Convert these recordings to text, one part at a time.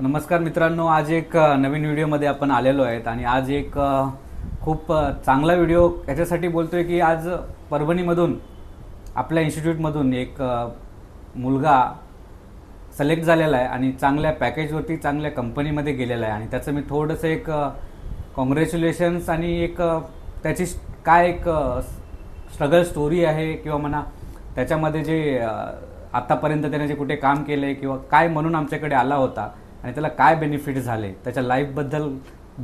नमस्कार मित्रांनो, आज एक नवीन व्हिडिओमध्ये आपण आलेलो आहेत आणि आज एक खूप चांगला व्हिडिओ याच्यासाठी बोलतोय की आज परभणीमधून आपल्या इन्स्टिट्यूटमधून एक मुलगा सिलेक्ट झालेला आहे आणि चांगल्या पॅकेजवरती चांगल्या कंपनीमध्ये गेलेला आहे आणि त्याचं मी थोडंसं एक कॉंग्रॅच्युलेशन्स आणि एक त्याची काय एक स्ट्रगल स्टोरी आहे किंवा म्हणा त्याच्यामध्ये जे आतापर्यंत त्याने जे कुठे काम केलं आहे किंवा काय म्हणून आमच्याकडे आला होता आणि त्याला काय बेनिफिट झाले त्याच्या लाईफबद्दल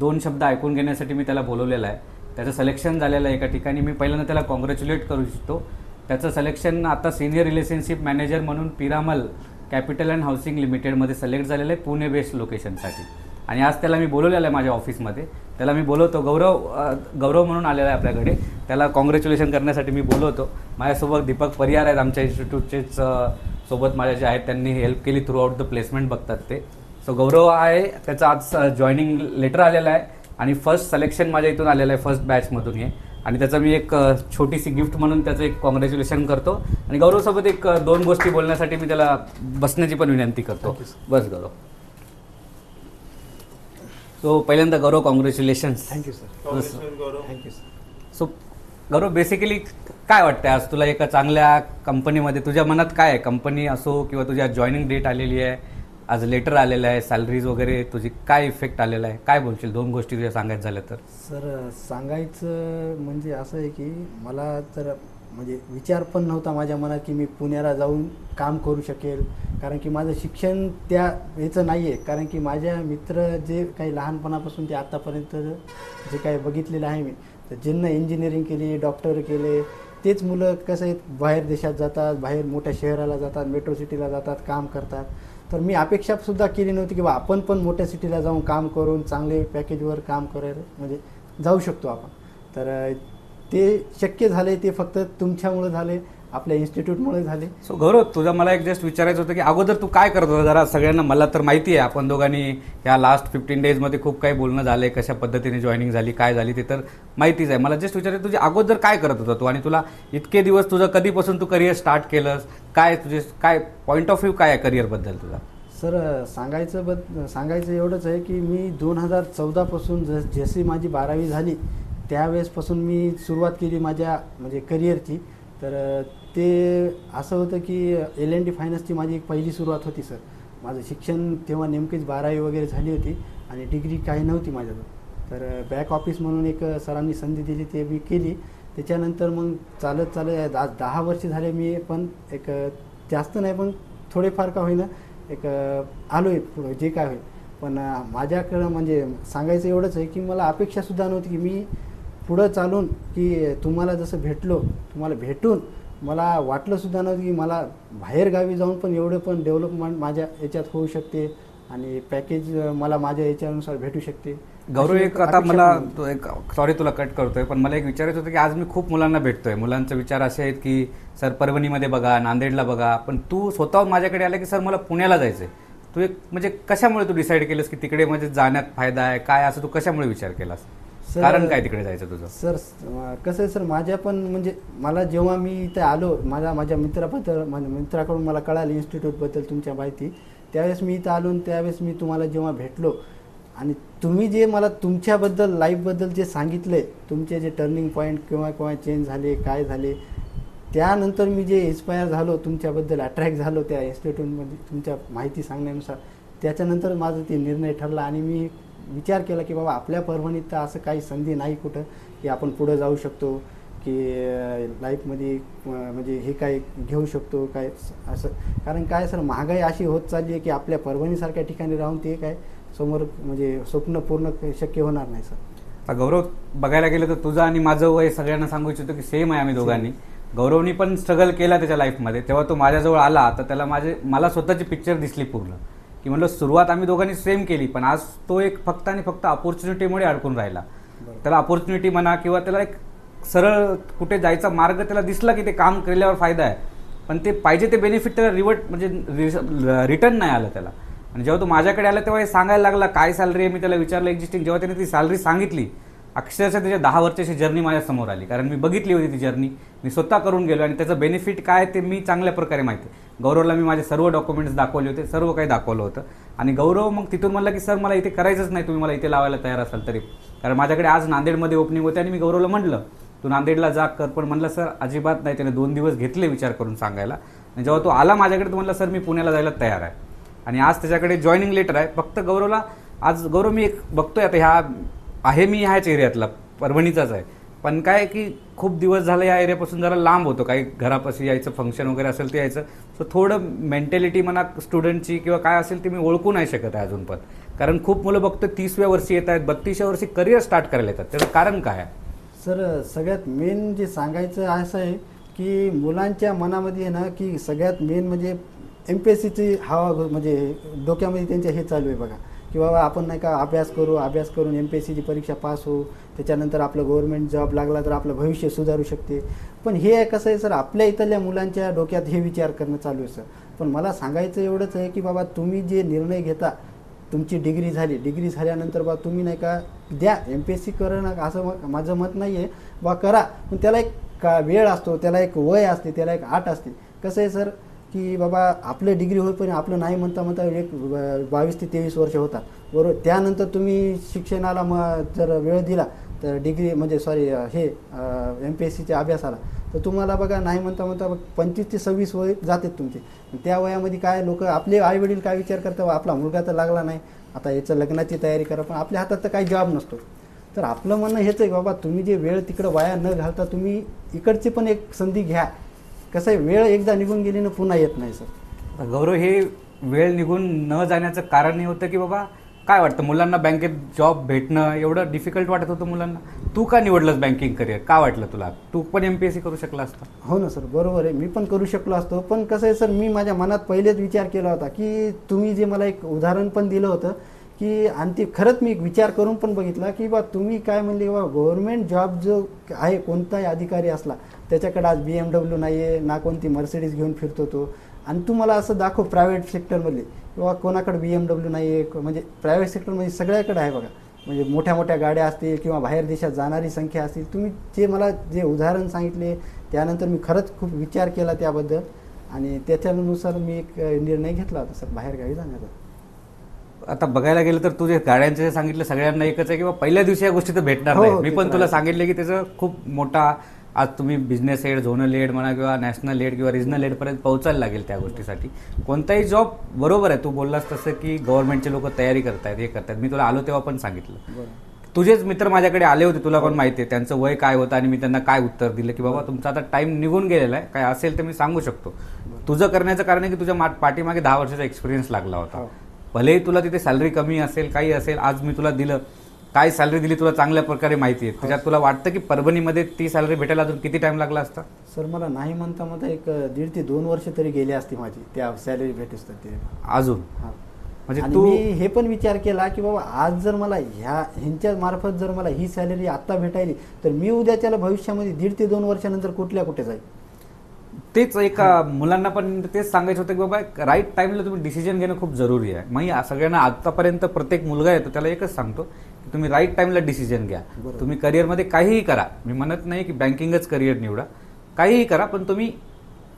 2 शब्द ऐकून घेण्यासाठी मी त्याला बोलवलेलं आहे. त्याचं सिलेक्शन झालेलं आहे एका ठिकाणी. मी पहिल्यांदा त्याला कॉंग्रॅच्युलेट करू इच्छितो. त्याचं सिलेक्शन आता सिनियर रिलेशनशिप मॅनेजर म्हणून पिरामल कॅपिटल अँड हाऊसिंग लिमिटेडमध्ये सिलेक्ट झालेलं आहे पुणे बेस्ड लोकेशनसाठी. आणि आज त्याला मी बोलवलेलं आहे माझ्या ऑफिसमध्ये. त्याला मी बोलवतो, गौरव म्हणून आलेला आहे आपल्याकडे. त्याला कॉंग्रॅच्युलेशन करण्यासाठी मी बोलवतो. माझ्यासोबत दीपक परिहार आहेत, आमच्या इन्स्टिट्यूटचेच सोबत माझ्या जे आहेत, त्यांनी हेल्प केली थ्रू आउट द प्लेसमेंट बघतात ते. सो गौरव आहे, त्याचं आज जॉईनिंग लेटर आलेलं आहे आणि फर्स्ट सिलेक्शन माझ्या इथून आलेलं आहे, फर्स्ट बॅचमधून हे. आणि त्याचं मी एक छोटीशी गिफ्ट म्हणून त्याचं एक कॉंग्रॅच्युलेशन करतो. आणि गौरवसोबत एक 2 गोष्टी बोलण्यासाठी मी त्याला बसण्याची पण विनंती करतो. बस गौरव. सो पहिल्यांदा Gaurav, congratulations. Thank you sir. Thank you sir. So Gaurav, basically काय वाटतं आज तुला एका चांगल्या कंपनीमध्ये? तुझ्या मनात काय आहे? कंपनी असो किंवा तुझ्या जॉईनिंग डेट आलेली आहे, आज लेटर आलेलं आहे, सॅलरीज वगैरे तुझी काय इफेक्ट आलेला आहे? काय बोलशील 2 गोष्टी तुझ्या सांगायचं झालं तर? सर सांगायचं म्हणजे असं आहे की मला तर म्हणजे विचार पण नव्हता माझ्या मनात की मी पुण्याला जाऊन काम करू शकेल. कारण की माझं शिक्षण त्या याचं नाही आहे. कारण की माझ्या मित्र जे काही लहानपणापासून ते आत्तापर्यंत जे काही बघितलेलं आहे मी, तर ज्यांना इंजिनिअरिंग केली, डॉक्टर केले, तेच मुलं कसं आहेत बाहेर देशात जातात, बाहेर मोठ्या शहराला जातात, मेट्रो सिटीला जातात, काम करतात. तर मी अपेक्षासुद्धा केली नव्हती की बा आपण पण मोठ्या सिटीला जाऊन काम करून चांगले पॅकेजवर काम करायला म्हणजे जाऊ शकतो आपण. तर ते शक्य झाले, ते फक्त तुमच्यामुळे झाले, आपल्या इन्स्टिट्यूटमुळे झाले. सो गौरव, तुझं मला एक जस्ट विचारायचं होतं की अगोदर तू काय करत होता? जरा सगळ्यांना, मला तर माहिती आहे आपण दोघांनी या लास्ट 15 डेजमध्ये खूप काही बोलणं झालं आहे, कशा पद्धतीने जॉईनिंग झाली, काय झाली ते तर माहितीच आहे. मला जस्ट विचारायचं, तुझे अगोदर काय करत होता तू? आणि तुला इतके दिवस तुझं कधीपासून तू करिअर स्टार्ट केलंस? काय तुझे काय पॉईंट ऑफ व्ह्यू काय आहे करिअरबद्दल तुझा? सर सांगायचं एवढंच आहे की मी 2014पासून जशी माझी 12वी झाली त्यावेळेसपासून मी सुरुवात केली माझ्या म्हणजे करिअरची. तर ते असं होतं की L&T फायनान्सची माझी एक पहिली सुरुवात होती सर. माझं शिक्षण तेव्हा नेमकीच 12वी वगैरे झाली होती आणि डिग्री काही नव्हती माझ्याजवळ. तर बॅक ऑफिस म्हणून एक सरांनी संधी दिली, ते मी केली. त्याच्यानंतर मग चालत 10 वर्ष झाले मी पण एक जास्त नाही पण थोडेफार का होईना एक आलो आहे पुढं जे काय होईल. पण माझ्याकडं म्हणजे सांगायचं एवढंच आहे की मला अपेक्षासुद्धा नव्हती की मी पुढं चालून की तुम्हाला जसं तुम्हाला भेटून मला वाटलंसुद्धा नव्हतं की मला बाहेरगावी जाऊन पण एवढं पण डेव्हलपमेंट माझ्या याच्यात होऊ शकते आणि पॅकेज मला माझ्या याच्यानुसार भेटू शकते. गौरव, एक आता मला एक सॉरी तुला कट करतोय, पण मला एक विचारायचं होतं की आज मी खूप मुलांना भेटतोय. मुलांचे विचार असे आहेत की सर परभणीमध्ये बघा, नांदेडला बघा, पण तू स्वतःहून माझ्याकडे आला की सर मला पुण्याला जायचं आहे. तू एक म्हणजे कशामुळे तू डिसाईड केलंस की तिकडे म्हणजे जाण्यात फायदा आहे काय, असं तू कशामुळे विचार केलास? कारण काय तिकडे जायचं तुझं? सर कसं आहे सर, माझ्या पण म्हणजे मला जेव्हा मी इथे आलो माझ्या मित्राकडून मला कळालं इन्स्टिट्यूटबद्दल तुमच्या माहिती, त्यावेळेस मी इथं आलो आणि त्यावेळेस मी तुम्हाला जेव्हा भेटलो आणि तुम्ही जे मला तुमच्याबद्दल लाईफबद्दल जे सांगितले, तुमचे जे टर्निंग पॉईंट किंवा चेंज झाले काय झाले, त्यानंतर मी जे इन्स्पायर झालो, तुमच्याबद्दल अट्रॅक्ट झालो त्या इन्स्टिट्यूटमध्ये तुमच्या माहिती सांगण्यानुसार, त्याच्यानंतर माझा ते निर्णय ठरला आणि मी विचार केला की बाबा आपल्या परभणीत तर असं काही संधी नाही कुठं की आपण पुढं जाऊ शकतो की लाईफमध्ये म्हणजे हे काय घेऊ शकतो काय असं. कारण काय सर, महागाई अशी होत चालली आहे की आपल्या परभणीसारख्या ठिकाणी राहून ते काय समोर म्हणजे स्वप्न पूर्ण शक्य होणार नाही सर. आता गौरव, बघायला गेलं तर तुझं आणि माझं वय सगळ्यांना सांगू इच्छितो की सेम आहे आम्ही दोघांनी. गौरवनी पण स्ट्रगल केला त्याच्या लाईफमध्ये. तेव्हा तो माझ्याजवळ आला तर त्याला मला स्वतःची पिक्चर दिसली पूर्ण की म्हणलं सुरुवात आम्ही दोघांनी सेम केली, पण आज तो एक फक्त आणि फक्त अपॉर्च्युनिटीमुळे अडकून राहिला. त्याला अपॉर्च्युनिटी म्हणा किंवा त्याला एक सरळ कुठे जायचा मार्ग त्याला दिसला की ते काम केल्यावर फायदा आहे, पण ते पाहिजे ते बेनिफिट त्याला रिटर्न नाही आलं त्याला. आणि जेव्हा तो माझ्याकडे आला तेव्हा हे सांगायला लागला काय सॅलरी आहे. मी त्याला विचारलं एक्झिस्टिंग. जेव्हा त्याने ती सॅलरी सांगितली, अक्षरशः त्याच्या 10 वर्षाची जर्नी माझ्यासमोर आली. कारण मी बघितली होती ती जर्नी, मी स्वतः करून गेलो आणि त्याचं बेनिफिट काय ते मी चांगल्या प्रकारे माहिती आहे. गौरवला मी माझे सर्व डॉक्युमेंट्स दाखवले होते, सर्व काही दाखवलं होतं. आणि गौरव मग तिथून म्हणला की सर मला इथे करायचंच नाही, तुम्ही मला इथे लावायला तयार असाल तरी. कारण माझ्याकडे आज नांदेडमध्ये ओपनिंग होते आणि मी गौरवला म्हटलं तू नांदेडला जा कर, पण म्हणलं सर अजिबात नाही. त्याने 2 दिवस घेतले विचार करून सांगायला. आणि जेव्हा तो आला माझ्याकडे तो म्हणला सर मी पुण्याला जायला तयार आहे. आणि आज त्याच्याकडे जॉईनिंग लेटर आहे. फक्त गौरवला आज गौरव मी एक बघतोय आता मी ह्याच एरियातला परभणीचाच आहे, पण काय की खूप दिवस झालं या एरियापासून जरा लांब होतो, काही घरापाशी यायचं फंक्शन वगैरे असेल ते यायचं. सो थोडं मेंटॅलिटी म्हणा स्टुडंटची किंवा काय असेल ती मी ओळखू नाही शकत आहे अजून पण. कारण खूप मुलं बघतो 30व्या वर्षी येत आहेत, 32व्या वर्षी करिअर स्टार्ट करायला येतात. त्याचं कारण काय आहे? सर सगळ्यात मेन जे सांगायचं असं आहे की मुलांच्या मनामध्ये आहे ना की सगळ्यात मेन म्हणजे MPSCची हवा म्हणजे डोक्यामध्ये त्यांच्या हे चालू आहे बघा की बाबा आपण नाही का अभ्यास करून MPSCची परीक्षा पास होऊ, त्याच्यानंतर आपलं गव्हर्नमेंट जॉब लागला तर आपलं भविष्य सुधारू शकते. पण हे कसं आहे सर, आपल्या इथल्या मुलांच्या डोक्यात हे विचार करणं चालू आहे सर. पण मला सांगायचं एवढंच आहे की बाबा तुम्ही जे निर्णय घेता, तुमची डिग्री झाल्यानंतर बा तुम्ही नाही का द्या MPSC करणं असं माझं मत नाही आहे बा, करा. पण त्याला एक वेळ असतो, त्याला एक वय असते, त्याला एक आट असते. कसं आहे सर की बाबा आपलं डिग्री होईपर्यंत आपलं नाही म्हणता एक 22 ते 23 वर्ष होतात बरोबर. त्यानंतर तुम्ही शिक्षणाला जर वेळ दिला तर डिग्री म्हणजे MPSCच्या अभ्यासाला तर तुम्हाला बघा नाही म्हणता 25 ते 26 वय जातात तुमचे. त्या वयामध्ये काय लोक आपले आईवडील काय विचार करतात, आपला मुलगा तर लागला नाही, आता याचं लग्नाची तयारी करा, पण आपल्या हातात तर काही जॉब नसतो. तर आपलं म्हणणं हेच आहे बाबा तुम्ही जे वेळ तिकडं वाया न घालता तुम्ही इकडची पण एक संधी घ्या. कसं आहे वेळ एकदा निघून गेली ना पुन्हा येत नाही सर. गौरव, हे वेळ निघून न जाण्याचं कारण हे होतं की बाबा काय वाटतं मुलांना बँकेत जॉब भेटणं एवढं डिफिकल्ट वाटत होतं मुलांना. तू का निवडलंस बँकिंग करिअर? का वाटलं तुला? तू पण MPSC करू शकला असता. हो ना सर, बरोबर आहे, मी पण करू शकलो असतो. पण कसं आहे सर, मी माझ्या मनात पहिलेच विचार केला होता की तुम्ही जे मला एक उदाहरण पण दिलं होतं की आणि ते खरंच मी विचार करून पण बघितला की बा तुम्ही काय म्हणले बा गव्हर्नमेंट जॉब जो आहे कोणताही अधिकारी असला त्याच्याकडे आज BMW नाही आहे ना, कोणती मर्सिडीज घेऊन फिरतो तो. आणि तू मला असं दाखव प्रायव्हेट सेक्टरमधले किंवा कोणाकडे BMW नाही आहे, म्हणजे प्रायव्हेट सेक्टरमध्ये सगळ्याकडे आहे बघा. म्हणजे मोठ्या मोठ्या गाड्या असतील किंवा बाहेर देशात जाणारी संख्या असतील. तुम्ही जे मला जे उदाहरण सांगितले त्यानंतर मी खरंच खूप विचार केला त्याबद्दल आणि त्याच्यानुसार मी एक निर्णय घेतला होता सर बाहेरगावी जाण्याचा. आता बघायला गेलं तर तू जे गाड्यांचे सांगितलं सगळ्यांना एकच आहे की पहिल्या दिवशी या गोष्टी तर भेटणार नाही. मी पण तुला सांगितलं की त्याचं खूप मोठा आज तुम्ही बिझनेस हेड, झोनल हेड म्हणा किंवा नॅशनल हेड किंवा रिजनल हेडपर्यंत पोहोचायला लागेल त्या गोष्टीसाठी. कोणताही जॉब बरोबर आहे, तू बोललास तसं की गव्हर्नमेंटचे लोक तयारी करतायत, हे करतायत. मी तुला आलो तेव्हा पण सांगितलं. तुझेच मित्र माझ्याकडे आले होते, तुला पण माहिती आहे त्यांचं वय काय होतं आणि मी त्यांना काय उत्तर दिलं की बाबा तुमचा आता टाइम निघून गेलेला आहे, काय असेल तर मी सांगू शकतो. तुझं करण्याचं कारण आहे की तुझ्या पाठीमागे 10 वर्षाचा एक्सपिरियन्स लागला होता. भलेही तुला तिथे सॅलरी कमी असेल, काही असेल, आज मी तुला दिलं, काय सॅलरी दिली तुला चांगल्या प्रकारे माहिती आहे. त्याच्यात तुला वाटतं की परभणीमध्ये ती सॅलरी भेटायला अजून किती टाइम लागला असता? सर मला नाही म्हणता एक 1.5 ते 2 वर्ष तरी गेली असती माझी त्या सॅलरी भेटेस तर ते अजून. म्हणजे तू हे पण विचार केला की बाबा आज जर मला ह्यांच्या मार्फत जर मला ही सॅलरी आत्ता भेटायली तर मी उद्याच्याला भविष्यामध्ये 1.5 ते 2 वर्षानंतर कुठे जाईल. तेच एका मुलांना पण तेच सांगायचं होतं की बाबा राईट टाइमला तुम्ही डिसिजन घेणं खूप जरुरी आहे. मग सगळ्यांना आतापर्यंत प्रत्येक मुलगा येतो त्याला एकच सांगतो की तुम्ही राईट टाइमला डिसिजन घ्या. तुम्ही करिअरमध्ये काहीही करा, मी म्हणत नाही की बँकिंगच करिअर निवडा, काहीही करा, पण तुम्ही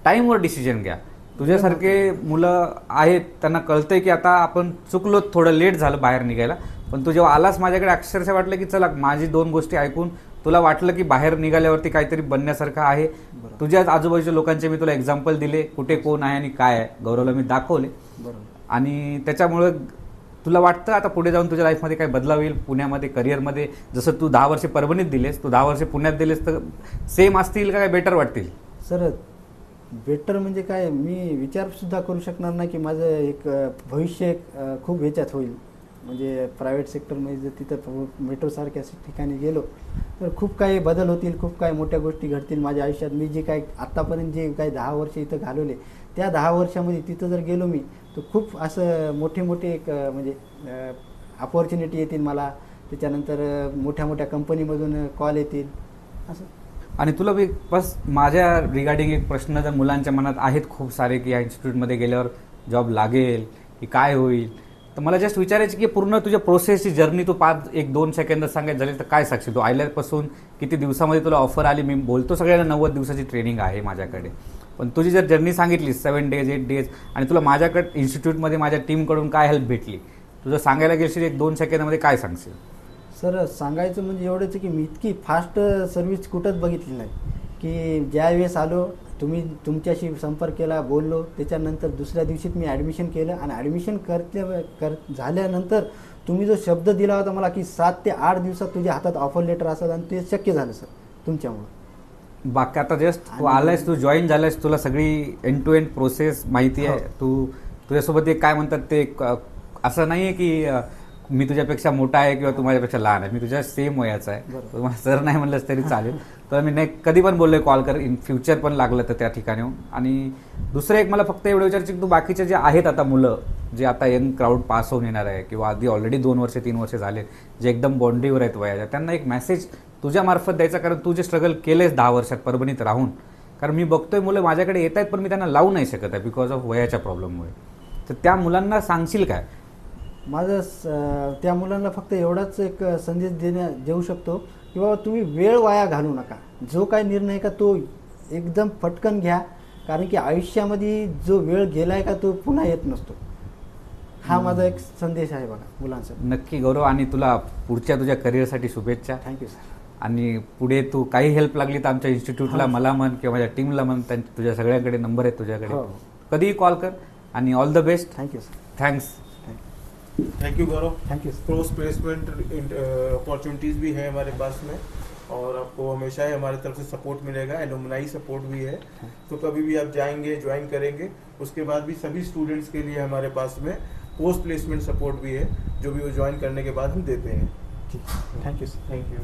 टाईमवर डिसिजन घ्या. तुझ्यासारखे मुलं आहेत त्यांना कळतंय की आता आपण चुकलो, थोडं लेट झालं बाहेर निघायला, पण तू जेव्हा आलास माझ्याकडे अक्षरशः वाटलं की चला माझी 2 गोष्टी ऐकून तुला वाटलं की बाहेर निघाल्यावरती काहीतरी बनण्यासारखं आहे. तुझ्याच आजूबाजूच्या लोकांचे मी तुला एक्झाम्पल दिले, कुठे कोण आहे आणि काय आहे, गौरवला मी दाखवले. आणि त्याच्यामुळं तुला वाटतं आता पुढे जाऊन तुझ्या लाईफमध्ये काही बदलाव येईल पुण्यामध्ये करिअरमध्ये. जसं तू 10 वर्ष परभणीत दिलेस, तू 10 वर्ष पुण्यात दिलेस, तर सेम असतील का काय बेटर वाटतील? सर बेटर म्हणजे काय, मी विचारसुद्धा करू शकणार नाही की माझं एक भविष्य खूप ह्याच्यात होईल. म्हणजे प्रायव्हेट सेक्टरमध्ये जर तिथं मेट्रोसारख्या ठिकाणी गेलो तर खूप काही बदल होतील, खूप काही मोठ्या गोष्टी घडतील माझ्या आयुष्यात. मी जे काही आत्तापर्यंत जे काही 10 वर्ष इथं घालवले त्या 10 वर्षामध्ये तिथं जर गेलो मी तर खूप असं मोठे एक म्हणजे अपॉर्च्युनिटी येतील मला. त्याच्यानंतर मोठ्या कंपनीमधून कॉल येतील असं. आणि तुला बस माझ्या रिगार्डिंग एक प्रश्न जर मुलांच्या मनात आहेत खूप सारे की या इन्स्टिट्यूटमध्ये गेल्यावर जॉब लागेल की काय होईल, तर मला जस्ट विचारायची की पूर्ण तुझ्या प्रोसेसची जर्नी तू 1-2 सेकंदात सांगायचं झाली तर काय सांगशील? तू आल्यापासून किती दिवसामध्ये तुला ऑफर आली? मी बोलतो सगळ्यांना 90 दिवसाची ट्रेनिंग आहे माझ्याकडे. पण तुझी जर जर्नी सांगितली 7 days 8 days आणि तुला माझ्याकडे इन्स्टिट्यूटमध्ये माझ्या टीमकडून काय हेल्प भेटली, तुझं सांगायला गेशील 1-2 सेकंदामध्ये काय सांगशील? सर सांगायचं म्हणजे एवढंच आहे की मी इतकी फास्ट सर्व्हिस कुठंच बघितली नाही, की ज्या वेळेस आलो तुम्ही तुमच्याशी संपर्क केला, बोललो, त्याच्यानंतर दुसऱ्या दिवशीच मी ॲडमिशन केलं आणि ॲडमिशन झाल्यानंतर तुम्ही जो शब्द दिला होता मला की 7 ते 8 दिवसात तुझ्या हातात ऑफर लेटर असतात आणि ते शक्य झालं सर तुमच्यामुळं. बाकी आता जस्ट तू आलायस, तू जॉईन झालायस, तुला सगळी एंड टू एंड प्रोसेस माहिती आहे. तुझ्यासोबत एक काय म्हणतात ते असं नाही आहे की मी तुझ्यापेक्षा मोठा आहे किंवा तू माझ्यापेक्षा लहान आहे, मी तुझ्या सेम वयाचा आहे. तुम्हाला सर नाही म्हणलंस तरी चालेल. तर मी नाही कधी पण बोललोय कॉल कर, इन फ्युचर पण लागलं तर त्या ठिकाणी. आणि दुसरं एक मला फक्त एवढं विचारायचं की तू बाकीचे जे आहेत आता मुलं जे आता यंग क्राऊड पास होऊन येणार आहे किंवा आधी ऑलरेडी 2 वर्ष 3 वर्ष झाले जे एकदम बॉन्डीवर आहेत वयाच्या, त्यांना एक मेसेज तुझ्या मार्फत द्यायचा, कारण तू जे स्ट्रगल केलेस 10 वर्षात परभणीत राहून. कारण मी बघतोय मुलं माझ्याकडे येत आहेत पण मी त्यांना लावू नाही शकत आहे बिकॉज ऑफ वयाच्या प्रॉब्लेममुळे. तर त्या मुलांना सांगशील काय? माझं त्या मुलांना फक्त एवढाच एक संदेश देऊ शकतो की बाबा तुम्ही वेळ वाया घालू नका. जो काय निर्णय का तो एकदम पटकन घ्या, कारण की आयुष्यामध्ये जो वेळ गेलाय का तो पुन्हा येत नसतो. हा माझा एक संदेश आहे बघा मुलांसाठी. नक्की गौरव, आणि तुला पुढच्या तुझ्या करिअरसाठी शुभेच्छा. Thank you sir. आणि पुढे तू काही हेल्प लागली तर आमच्या इन्स्टिट्यूटला मला म्हण किंवा माझ्या टीमला म्हण, तुझ्या सगळ्यांकडे नंबर आहेत तुझ्याकडे, कधीही कॉल कर. आणि all the best. Thank you sir. Thanks. Thank you Gaurav. Thank you. Cross placement opportunities भी है हमारे पास में और आपको हमेशा ही हमारी तरफ से सपोर्ट मिलेगा, एलुमनाई सपोर्ट भी है. तो कभी भी आप जाएंगे ज्वाइन करेंगे, उसके बाद भी सभी स्टूडेंट्स के लिए हमारे पास में पोस्ट प्लेसमेंट सपोर्ट भी है जो भी वो ज्वाइन करने के बाद हम देते हैं. Thank you sir. Thank you.